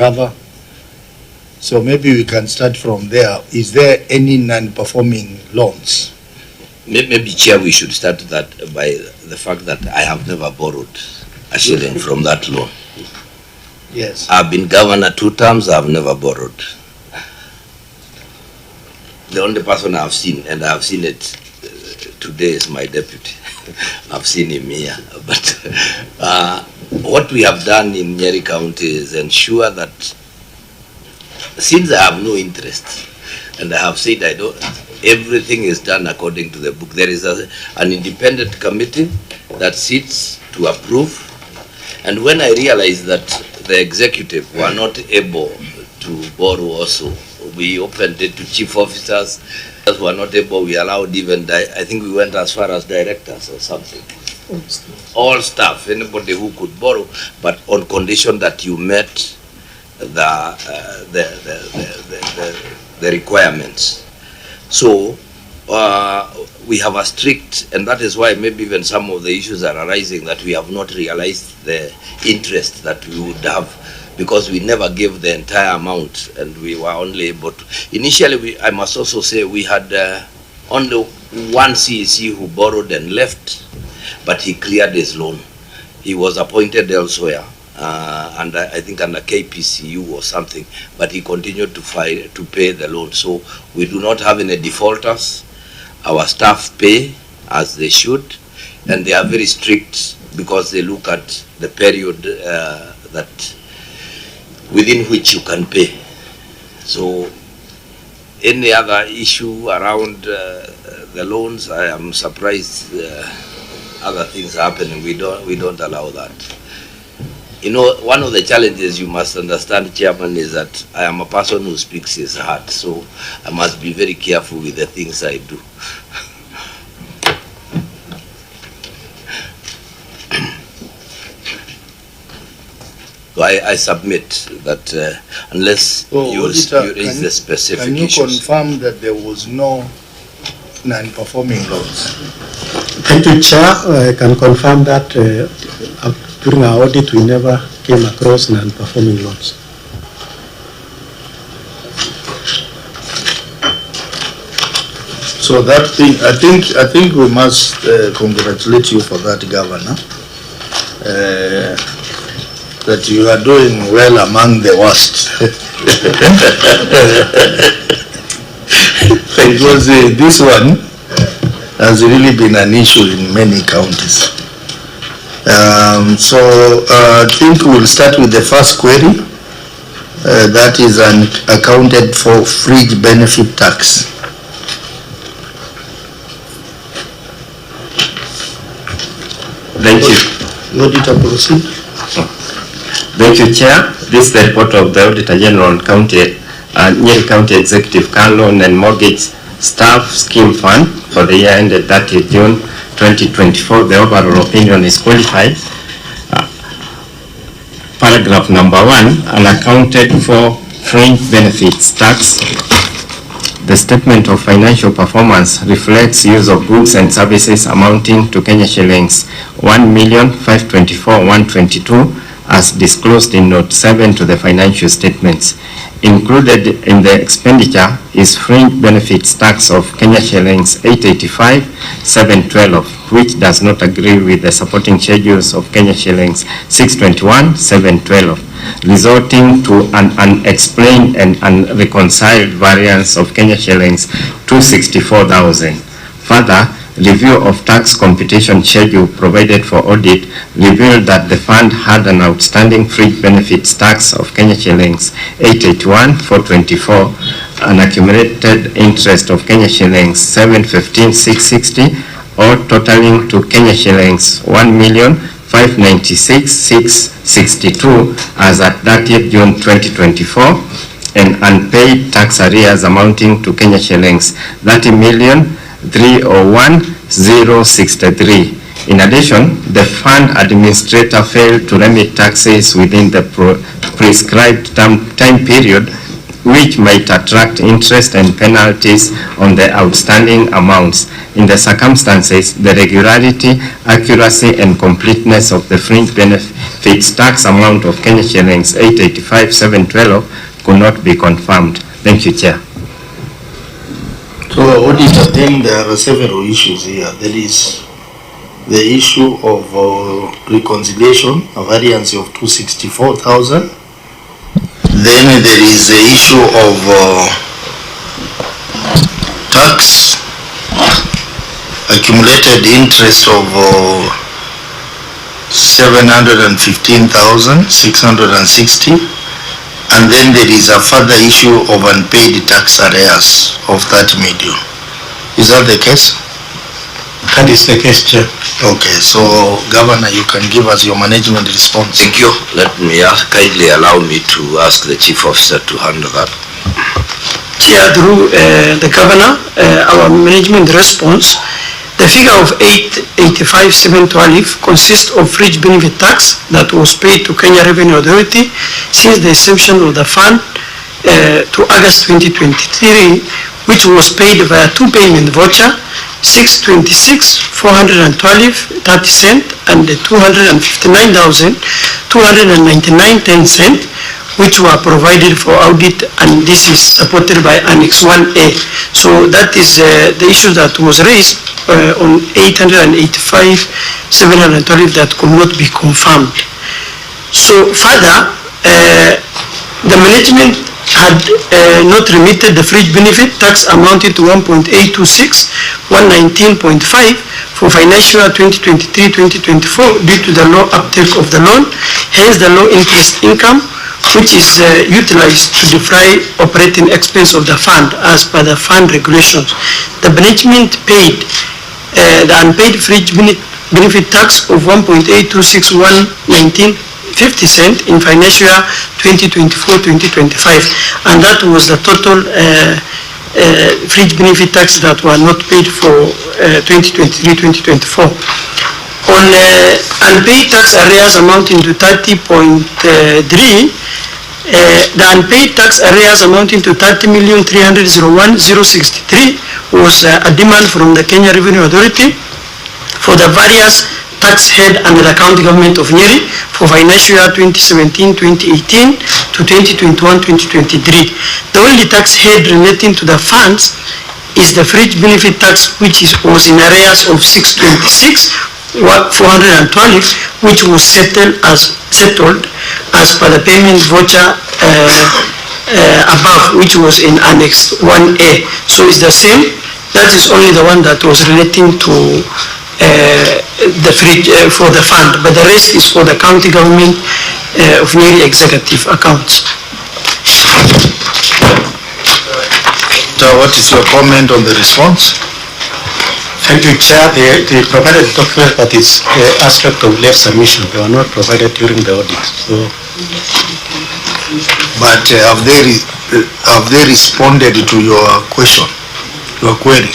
cover. So maybe we can start from there. Is there any non-performing loans? Maybe, Chair, we should start that by the fact that I have never borrowed a shilling from that loan. Yes. I've been governor 2 terms, I've never borrowed. The only person I've seen, and I've seen it today, is my deputy. I've seen him here. But what we have done in Nyeri County is ensure that, since I have no interest, and I have said everything is done according to the book. There is an independent committee that sits to approve. And when I realized that the executive were not able to borrow also, we opened it to chief officers. As were not able, we allowed even, I think we went as far as directors or something. All staff, anybody who could borrow, but on condition that you met the requirements. So we have a strict, and that is why maybe even some of the issues are arising, that we have not realized the interest that we would have, because we never gave the entire amount, and we were only able to. Initially, I must also say, we had only one CEC who borrowed and left, but he cleared his loan. He was appointed elsewhere. And I think under KPCU or something, but he continued to pay the loan. So we do not have any defaulters. Our staff pay as they should, and they are very strict because they look at the period that within which you can pay. So any other issue around the loans, I am surprised other things are happening. We don't allow that. You know, one of the challenges you must understand, Chairman, is that I am a person who speaks his heart, so I must be very careful with the things I do. So I submit that unless you raise the specific issues. Can you confirm that there was no non-performing loans? Thank you, Chair. I can confirm that during our audit, we never came across non-performing loans. So that thing, I think we must congratulate you for that, Governor. That you are doing well among the worst. Because this one has really been an issue in many counties. So I think we'll start with the first query. That is an accounted for fringe benefit tax. Thank you. Auditor, proceed. Thank you, Chair. This is the report of the Auditor General on Nyeri County Executive Car Loan and Mortgage Staff Scheme Fund for the year ended 30th June 2024. The overall opinion is qualified. Paragraph number 1, unaccounted for fringe benefits tax. The statement of financial performance reflects use of goods and services amounting to Kenya shillings 1,524,122 as disclosed in Note 7 to the financial statements. Included in the expenditure is fringe benefits tax of Kenya shillings 885,712, which does not agree with the supporting schedules of Kenya shillings 621,712, resulting to an unexplained and unreconciled variance of Kenya shillings 264,000. Further, review of tax computation schedule provided for audit revealed that the fund had an outstanding fringe benefits tax of Kenya shillings 881,424, an accumulated interest of Kenya shillings 715,660, or totaling to Kenya shillings 1,596,662 as at 30th June 2024, and unpaid tax arrears amounting to Kenya shillings 30,301,063. In addition, the fund administrator failed to remit taxes within the prescribed time period which might attract interest and penalties on the outstanding amounts. In the circumstances, the regularity, accuracy, and completeness of the fringe benefits tax amount of Kenya shillings 885,712 could not be confirmed. Thank you, Chair. So, Auditor, then there are several issues here. There is the issue of reconciliation, a variance of 264,000. Then there is the issue of tax, accumulated interest of 715,660. And then there is a further issue of unpaid tax arrears of 30 million. Is that the case? That is the case, Chair. Okay, so Governor, you can give us your management response. Thank you. Let me kindly allow me to ask the Chief Officer to handle that. Chair, through the Governor, our management response, the figure of 885,712 consists of fringe benefit tax that was paid to Kenya Revenue Authority since the inception of the fund to August 2023, which was paid via two payment voucher, 626,412.30 and 259,299.10, which were provided for audit, and this is supported by Annex 1A. So that is the issue that was raised on 885,712 that could not be confirmed. So further, the management had not remitted the fringe benefit tax amounted to 1.826, 119.5 for financial year 2023-2024 due to the low uptake of the loan, hence the low interest income, which is utilized to defray operating expense of the fund as per the fund regulations. The management paid the unpaid fringe benefit tax of 1.826,119.50 in financial year 2024-2025, and that was the total fringe benefit tax that were not paid for 2023-2024. On unpaid tax arrears amounting to 30.3, the unpaid tax arrears amounting to 30,301,063 was a demand from the Kenya Revenue Authority for the various tax head under the county government of Nyeri for financial year 2017-2018 to 2021-2023. The only tax head relating to the funds is the fringe benefit tax, which was in arrears of 626,412, which was settled as per the payment voucher above, which was in Annex 1A. So it's the same. That is only the one that was relating to the fringe for the fund, but the rest is for the county government of Nyeri executive accounts. What is your comment on the response? Thank you, Chair. They provided the document, but it's the aspect of late submission. They were not provided during the audit. So, but have they responded to your question, your query?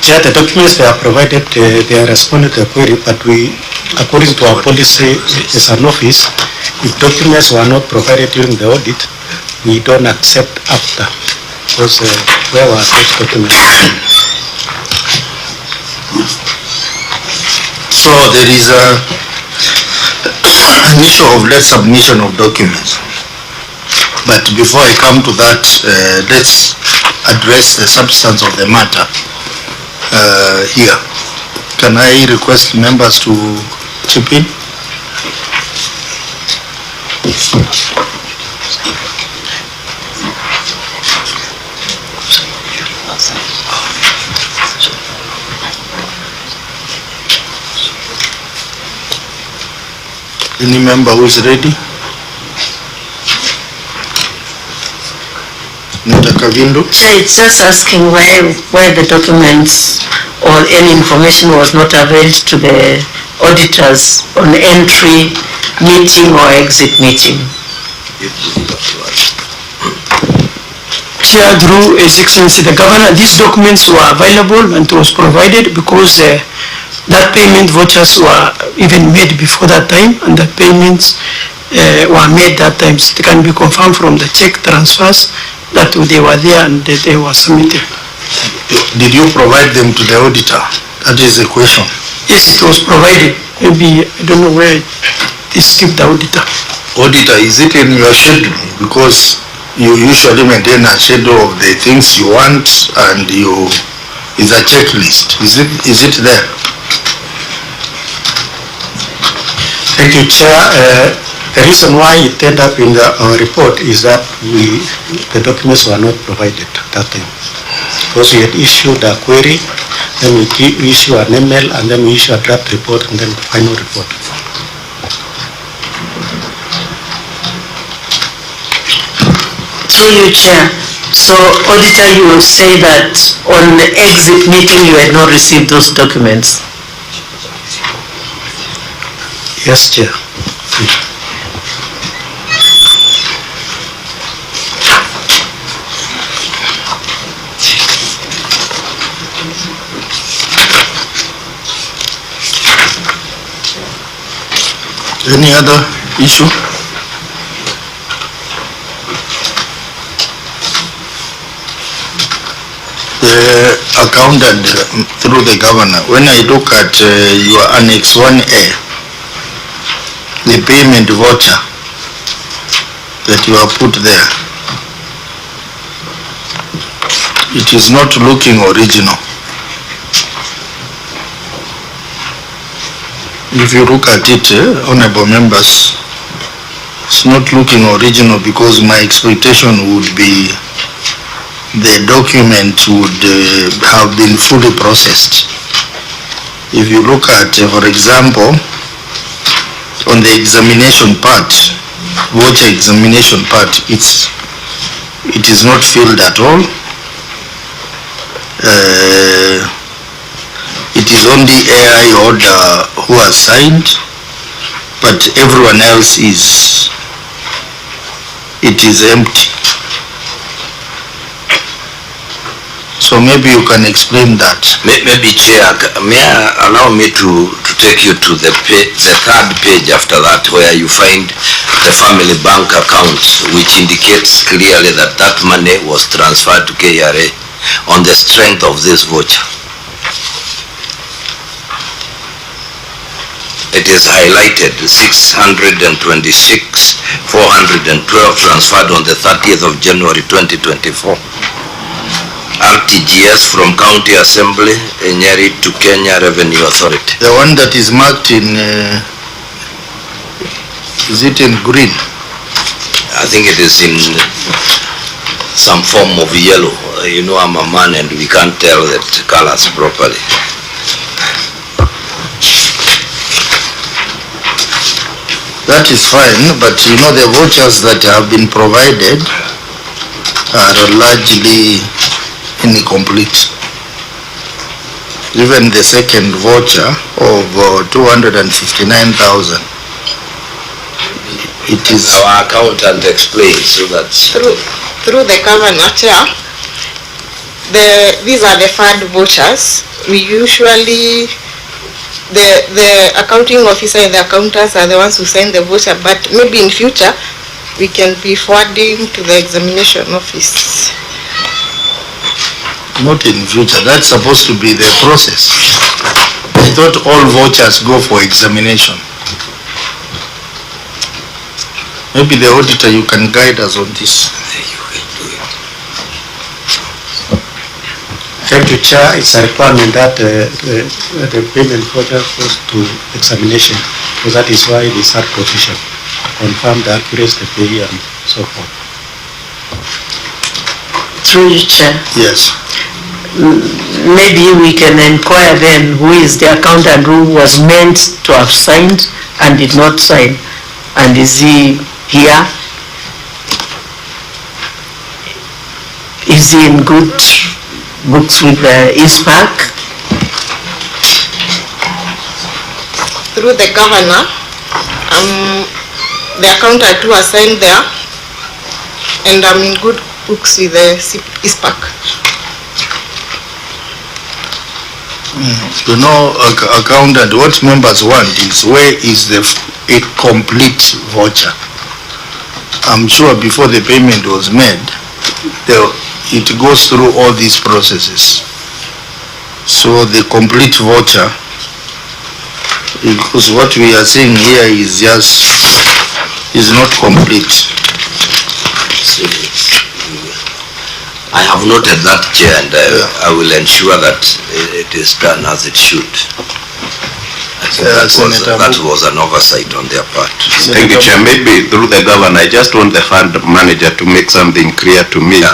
Chair, the documents they are provided, they are responded to the query, but we, according to our policy as an office, if documents were not provided during the audit, we don't accept after. Because where were those documents? So there is an issue of late submission of documents. But before I come to that, let's address the substance of the matter here. Can I request members to chip in? Any member who is ready? It's just asking why the documents or any information was not availed to the auditors on entry, meeting or exit meeting. Chair, through His Excellency the Governor, these documents were available and was provided because that payment vouchers were even made before that time, and that payments were made that time. It can be confirmed from the check transfers that they were there and that they were submitted. Did you provide them to the auditor? That is the question. Yes, it was provided. Maybe, I don't know where it is kept the auditor. Auditor, is it in your schedule? Because you usually maintain a schedule of the things you want and is a checklist. Is it there? Thank you, Chair. The reason why it ended up in our report is that the documents were not provided at that time. Because we had issued a query, then we issue an email, and then we issue a draft report, and then final report. Through you, Chair. So, Auditor, you will say that on the exit meeting you had not received those documents? Yes, Chair. Any other issue? The accountant through the governor, when I look at your Annex 1A, the payment voucher that you have put there, it is not looking original. If you look at it, honorable members, it's not looking original because my expectation would be the document would have been fully processed. If you look at, for example, on the examination part, voucher examination part, it is not filled at all. It is only AI order who has signed, but everyone else is empty. So maybe you can explain that. Maybe, Chair, may I allow me to take you to the third page after that, where you find the family bank account, which indicates clearly that that money was transferred to KRA on the strength of this voucher. It is highlighted 626, 412 transferred on the 30th of January 2024. RTGS from County Assembly, Nyeri to Kenya Revenue Authority. The one that is marked in, is it in green? I think it is in some form of yellow. You know, I'm a man and we can't tell the colors properly. That is fine, but you know the vouchers that have been provided are largely incomplete. Even the second voucher of 259,000. It is our accountant explains so that through the governor, Chair, these are the third vouchers. We usually the accounting officer and the accountants are the ones who sign the voucher, but maybe in future we can be forwarding to the examination office. not in future. That's supposed to be the process. I thought all vouchers go for examination. Maybe the auditor, you can guide us on this. Thank you, Chair. It's a requirement that the payment voucher goes to examination, so that is why this hard position confirm the accuracy, the pay, and so forth. Through you, Chair. Yes. Maybe we can inquire then who is the accountant who was meant to have signed and did not sign, and is he here? Is he in good books with the ISPAC? Through the governor, the accountant who was signed there, and I'm in good books with the ISPAC. You know, accountant, what members want is where is the a complete voucher. I'm sure before the payment was made, it goes through all these processes. So the complete voucher, because what we are seeing here is not complete. I have noted that, Chair, and I will ensure that it is done as it should. That was an oversight on their part. Thank you, Chair. Maybe through the governor, I just want the fund manager to make something clear to me. Yeah.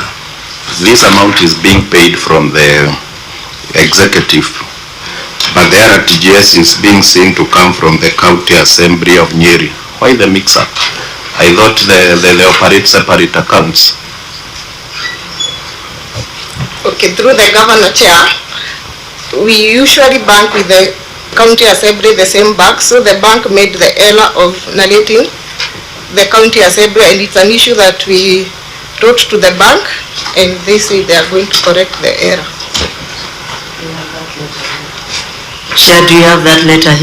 This amount is being paid from the executive, but the RTGS is being seen to come from the county assembly of Nyeri. Why the mix-up? I thought they operate separate accounts. Okay, through the governor, Chair, we usually bank with the county assembly the same bank, so the bank made the error of narrating the county assembly, and it's an issue that we wrote to the bank, and they say they are going to correct the error. Chair, do you have that letter here?